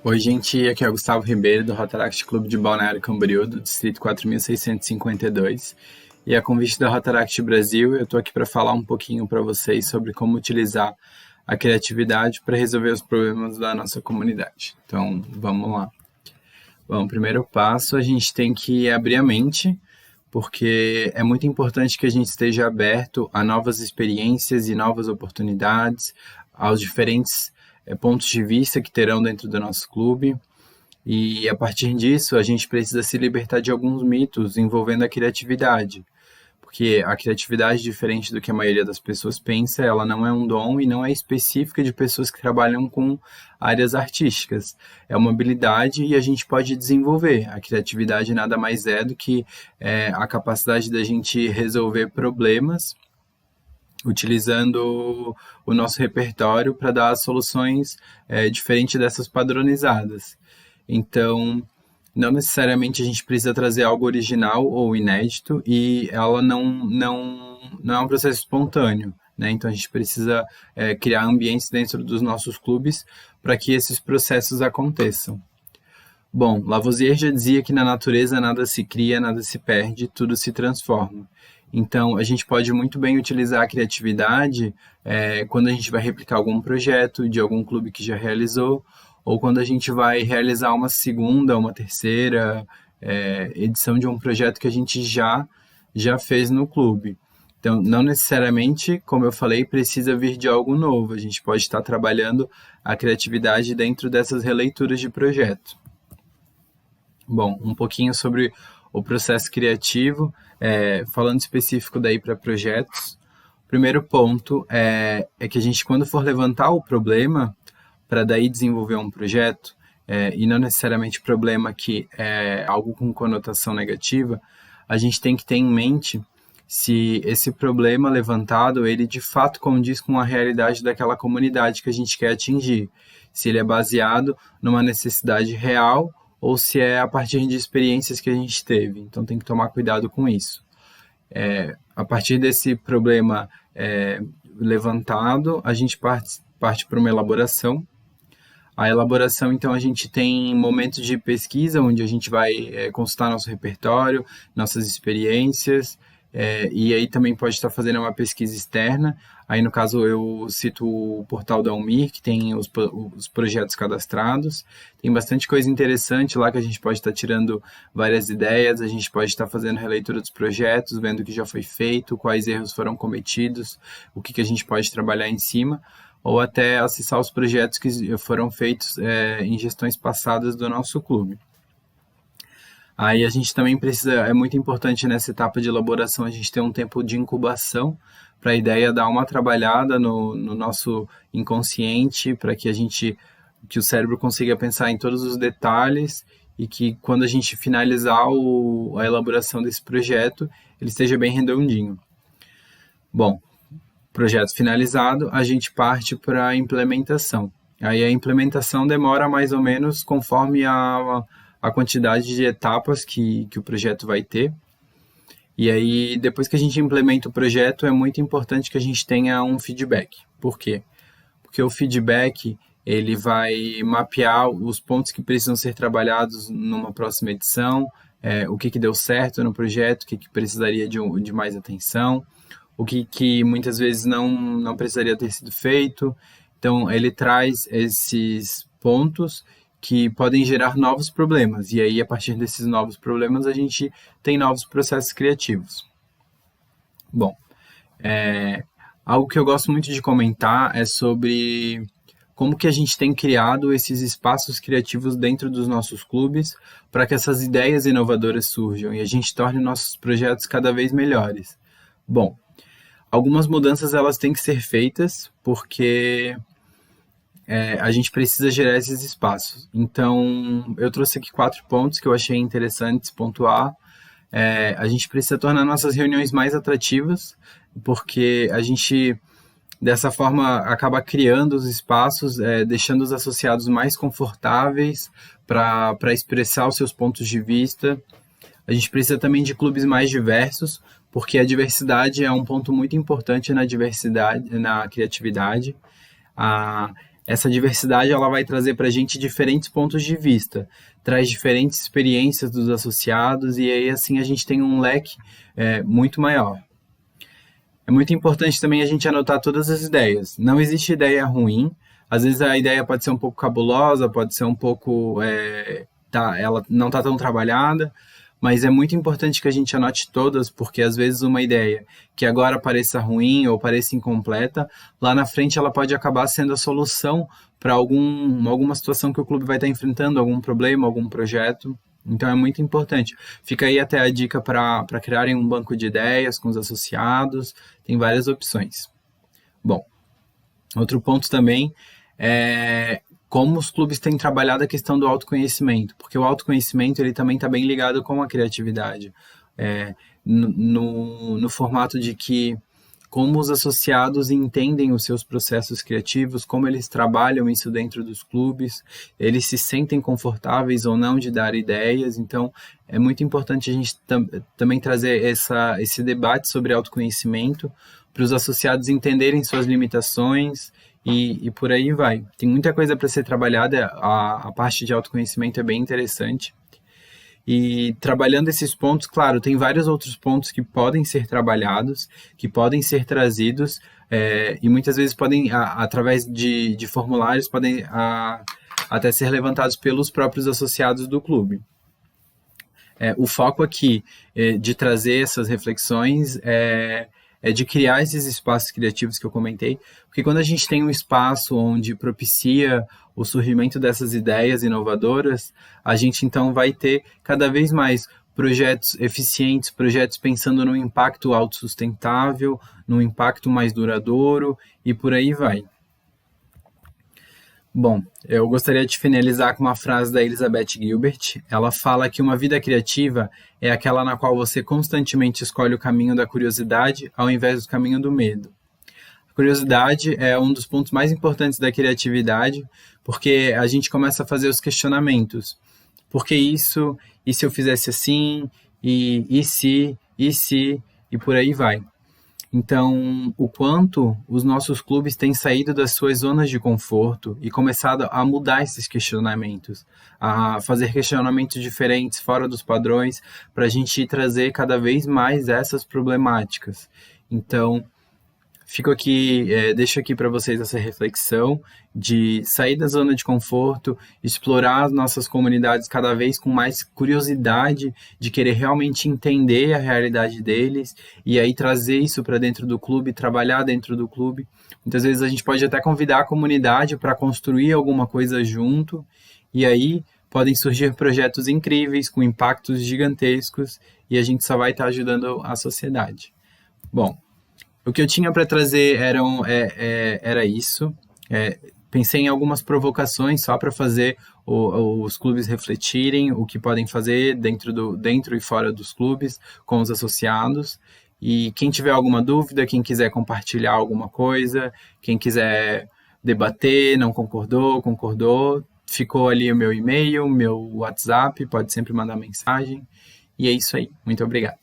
Oi, gente, aqui é o Gustavo Ribeiro, do Rotaract Clube de Balneário Camboriú, do Distrito 4652. E a convite da Rotaract Brasil, eu estou aqui para falar um pouquinho para vocês sobre como utilizar a criatividade para resolver os problemas da nossa comunidade. Então, vamos lá. Bom, primeiro passo, a gente tem que abrir a mente, porque é muito importante que a gente esteja aberto a novas experiências e novas oportunidades, aos diferentes pontos de vista que terão dentro do nosso clube. E a partir disso, a gente precisa se libertar de alguns mitos envolvendo a criatividade. Porque a criatividade, diferente do que a maioria das pessoas pensa, ela não é um dom e não é específica de pessoas que trabalham com áreas artísticas. É uma habilidade e a gente pode desenvolver. A criatividade nada mais é do que a capacidade da gente resolver problemas utilizando o nosso repertório para dar soluções diferentes dessas padronizadas. Então, não necessariamente a gente precisa trazer algo original ou inédito e ela não é um processo espontâneo. Né? Então, a gente precisa criar ambientes dentro dos nossos clubes para que esses processos aconteçam. Bom, Lavoisier já dizia que na natureza nada se cria, nada se perde, tudo se transforma. Então, a gente pode muito bem utilizar a criatividade quando a gente vai replicar algum projeto de algum clube que já realizou, ou quando a gente vai realizar uma segunda, uma terceira edição de um projeto que a gente já fez no clube. Então, não necessariamente, como eu falei, precisa vir de algo novo. A gente pode estar trabalhando a criatividade dentro dessas releituras de projeto. Bom, um pouquinho sobre o processo criativo, falando específico daí para projetos. O primeiro ponto é que a gente, quando for levantar o problema, para daí desenvolver um projeto, e não necessariamente problema que é algo com conotação negativa, a gente tem que ter em mente se esse problema levantado, ele de fato condiz com a realidade daquela comunidade que a gente quer atingir. Se ele é baseado numa necessidade real ou se é a partir de experiências que a gente teve. Então tem que tomar cuidado com isso. A partir desse problema levantado, a gente parte para uma elaboração. A elaboração, então, a gente tem momentos de pesquisa, onde a gente vai consultar nosso repertório, nossas experiências, e aí também pode estar fazendo uma pesquisa externa. Aí, no caso, eu cito o portal da UMIR, que tem os projetos cadastrados. Tem bastante coisa interessante lá que a gente pode estar tirando várias ideias, a gente pode estar fazendo releitura dos projetos, vendo o que já foi feito, quais erros foram cometidos, o que a gente pode trabalhar em cima, ou até acessar os projetos que foram feitos em gestões passadas do nosso clube. Aí a gente também precisa, é muito importante nessa etapa de elaboração, a gente ter um tempo de incubação para a ideia dar uma trabalhada no nosso inconsciente, para que que o cérebro consiga pensar em todos os detalhes e que quando a gente finalizar a elaboração desse projeto, ele esteja bem redondinho. Bom, projeto finalizado, a gente parte para a implementação. Aí a implementação demora mais ou menos conforme a quantidade de etapas que o projeto vai ter. E aí, depois que a gente implementa o projeto, é muito importante que a gente tenha um feedback. Por quê? Porque o feedback, ele vai mapear os pontos que precisam ser trabalhados numa próxima edição, o que deu certo no projeto, o que precisaria de mais atenção, o que muitas vezes não precisaria ter sido feito. Então, ele traz esses pontos que podem gerar novos problemas. E aí, a partir desses novos problemas, a gente tem novos processos criativos. Bom, algo que eu gosto muito de comentar é sobre como que a gente tem criado esses espaços criativos dentro dos nossos clubes para que essas ideias inovadoras surjam e a gente torne nossos projetos cada vez melhores. Bom, algumas mudanças elas têm que ser feitas porque a gente precisa gerar esses espaços. Então, eu trouxe aqui 4 pontos que eu achei interessantes pontuar. A gente precisa tornar nossas reuniões mais atrativas, porque a gente, dessa forma, acaba criando os espaços, deixando os associados mais confortáveis para expressar os seus pontos de vista. A gente precisa também de clubes mais diversos, porque a diversidade é um ponto muito importante na criatividade. essa diversidade ela vai trazer para a gente diferentes pontos de vista, traz diferentes experiências dos associados e aí assim a gente tem um leque muito maior. É muito importante também a gente anotar todas as ideias. Não existe ideia ruim. Às vezes a ideia pode ser um pouco cabulosa, pode ser um pouco... ela não está tão trabalhada, mas é muito importante que a gente anote todas, porque às vezes uma ideia que agora pareça ruim ou pareça incompleta, lá na frente ela pode acabar sendo a solução para alguma situação que o clube vai estar enfrentando, algum problema, algum projeto. Então é muito importante. Fica aí até a dica para criarem um banco de ideias com os associados, tem várias opções. Bom, outro ponto também é como os clubes têm trabalhado a questão do autoconhecimento, porque o autoconhecimento ele também está bem ligado com a criatividade, no formato de que como os associados entendem os seus processos criativos, como eles trabalham isso dentro dos clubes, eles se sentem confortáveis ou não de dar ideias, então é muito importante a gente também trazer esse debate sobre autoconhecimento para os associados entenderem suas limitações e por aí vai. Tem muita coisa para ser trabalhada, a parte de autoconhecimento é bem interessante. E trabalhando esses pontos, claro, tem vários outros pontos que podem ser trabalhados, que podem ser trazidos, e muitas vezes podem, através de formulários, podem até ser levantados pelos próprios associados do clube. O foco aqui de trazer essas reflexões é de criar esses espaços criativos que eu comentei, porque quando a gente tem um espaço onde propicia o surgimento dessas ideias inovadoras, a gente então vai ter cada vez mais projetos eficientes, projetos pensando no impacto autossustentável, no impacto mais duradouro e por aí vai. Bom, eu gostaria de finalizar com uma frase da Elizabeth Gilbert. Ela fala que uma vida criativa é aquela na qual você constantemente escolhe o caminho da curiosidade ao invés do caminho do medo. A curiosidade é um dos pontos mais importantes da criatividade, porque a gente começa a fazer os questionamentos. Por que isso? E se eu fizesse assim? E se? E por aí vai. Então, o quanto os nossos clubes têm saído das suas zonas de conforto e começado a mudar esses questionamentos, a fazer questionamentos diferentes, fora dos padrões, para a gente trazer cada vez mais essas problemáticas. Então, deixo aqui para vocês essa reflexão de sair da zona de conforto, explorar as nossas comunidades cada vez com mais curiosidade, de querer realmente entender a realidade deles e aí trazer isso para dentro do clube, trabalhar dentro do clube. Muitas vezes a gente pode até convidar a comunidade para construir alguma coisa junto e aí podem surgir projetos incríveis com impactos gigantescos e a gente só vai estar ajudando a sociedade. Bom, o que eu tinha para trazer era isso. Pensei em algumas provocações só para fazer os clubes refletirem o que podem fazer dentro e fora dos clubes com os associados. E quem tiver alguma dúvida, quem quiser compartilhar alguma coisa, quem quiser debater, não concordou, ficou ali o meu e-mail, meu WhatsApp, pode sempre mandar mensagem. E é isso aí. Muito obrigado.